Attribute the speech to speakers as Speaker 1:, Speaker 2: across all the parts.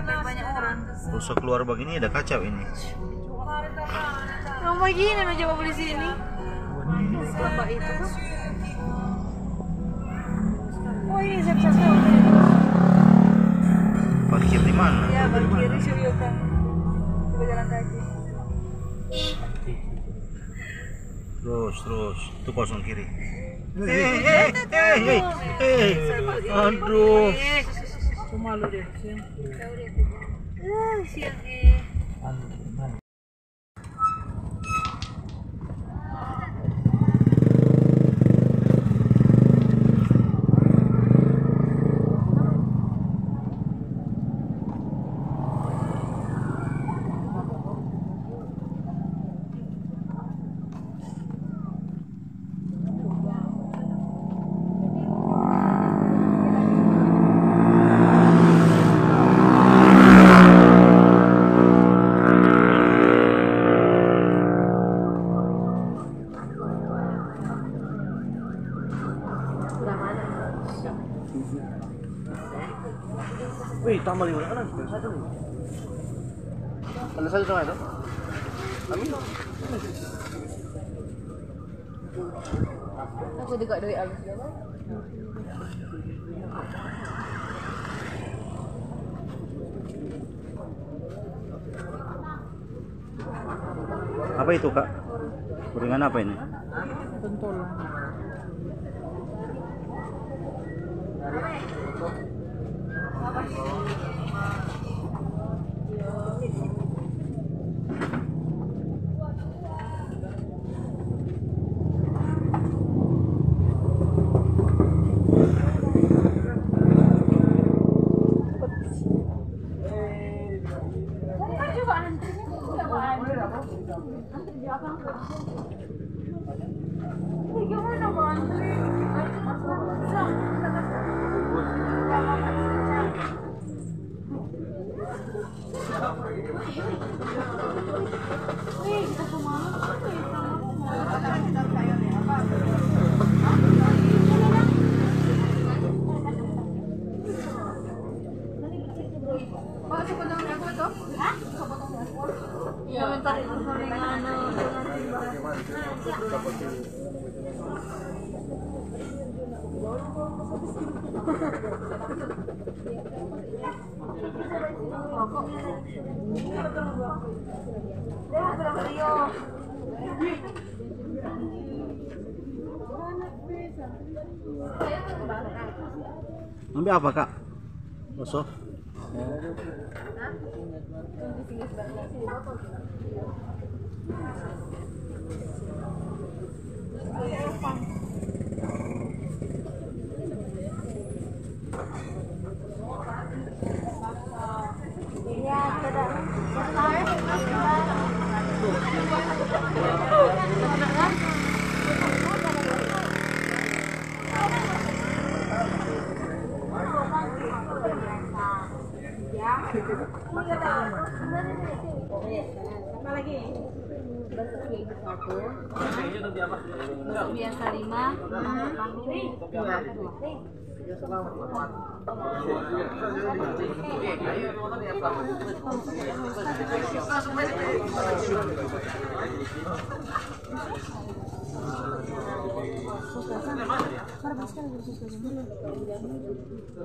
Speaker 1: Banyak orang.
Speaker 2: Rusak keluar begini ada kacau ini.
Speaker 1: Yang begini lo coba beli sini. Lembak itu. Oh ini saya bisa tahu.
Speaker 2: Parkir di mana?
Speaker 1: Ya parkir di Suryokan. Coba jalan kaki.
Speaker 2: Terus, itu kosong kiri. Aduh.
Speaker 1: Cuma lu deh. Siang
Speaker 2: Wih, tambah 5 kan? Satu nih. Ada satu tengah itu? Amin.
Speaker 1: aku juga duit habis.
Speaker 2: Apa itu, Kak? Gorengan apa ini?
Speaker 1: Pentol.
Speaker 2: Ambil apa, Kak? Bosok.
Speaker 1: Apa lagi? Biasa 5,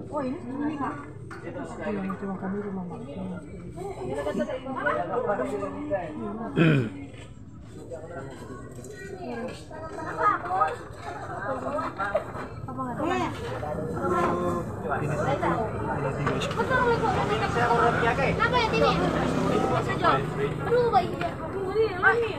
Speaker 1: oh ini Kak. Yang cuma kami rumah Mak. Apa ya ini? Aduh, baik dia. Beli lagi.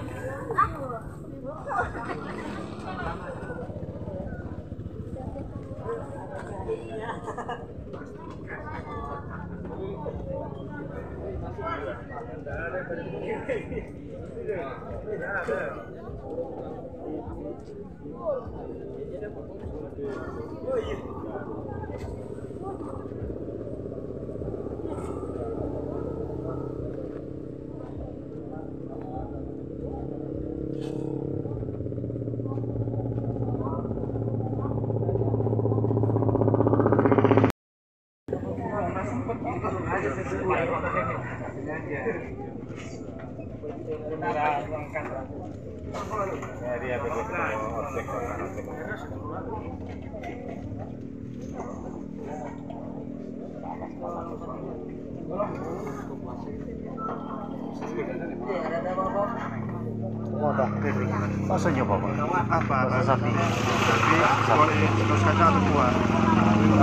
Speaker 2: Mau tak? Bakso nyoba Pak?
Speaker 3: Apa?
Speaker 2: Bakso sapi.
Speaker 3: Saus kacang atau kuah?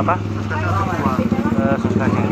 Speaker 2: Apa?
Speaker 3: Saus kacang atau kuah?
Speaker 2: Saus kacang.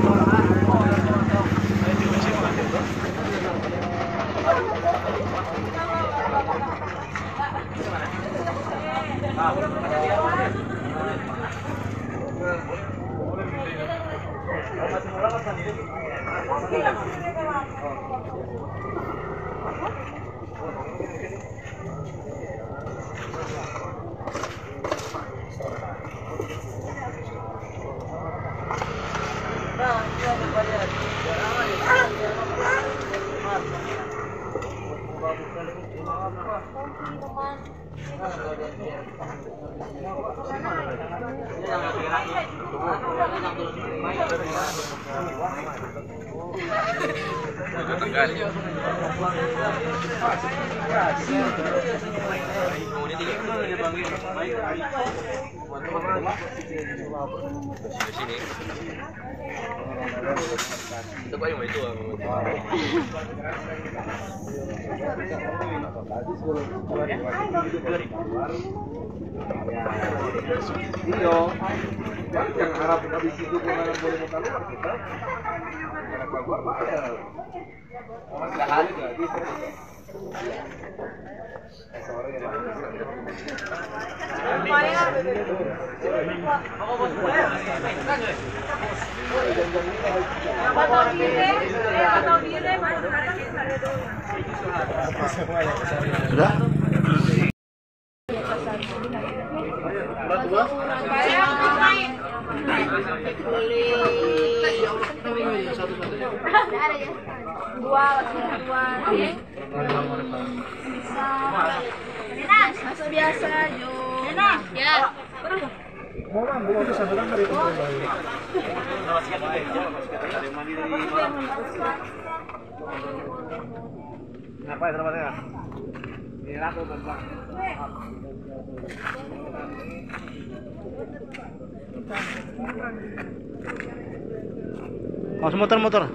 Speaker 3: Yang Arab habis itu boleh keluar kita.
Speaker 2: Sudah?
Speaker 4: Masuk biasa, Jo. Ya.
Speaker 2: Ngapain tempatnya? Ini aku Bang. Mas muter-muter.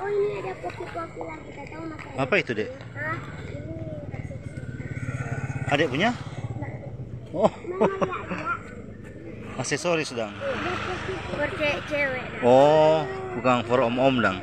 Speaker 4: Oh, ini ada kopi-kopi yang kita tahu makan.
Speaker 2: Apa itu, Dek?
Speaker 4: Hah? Ini
Speaker 2: Adik punya? Oh,
Speaker 4: Mama ya.
Speaker 2: aksesoris sedang.
Speaker 4: Buat cewek.
Speaker 2: Oh, bukan for om-om dang.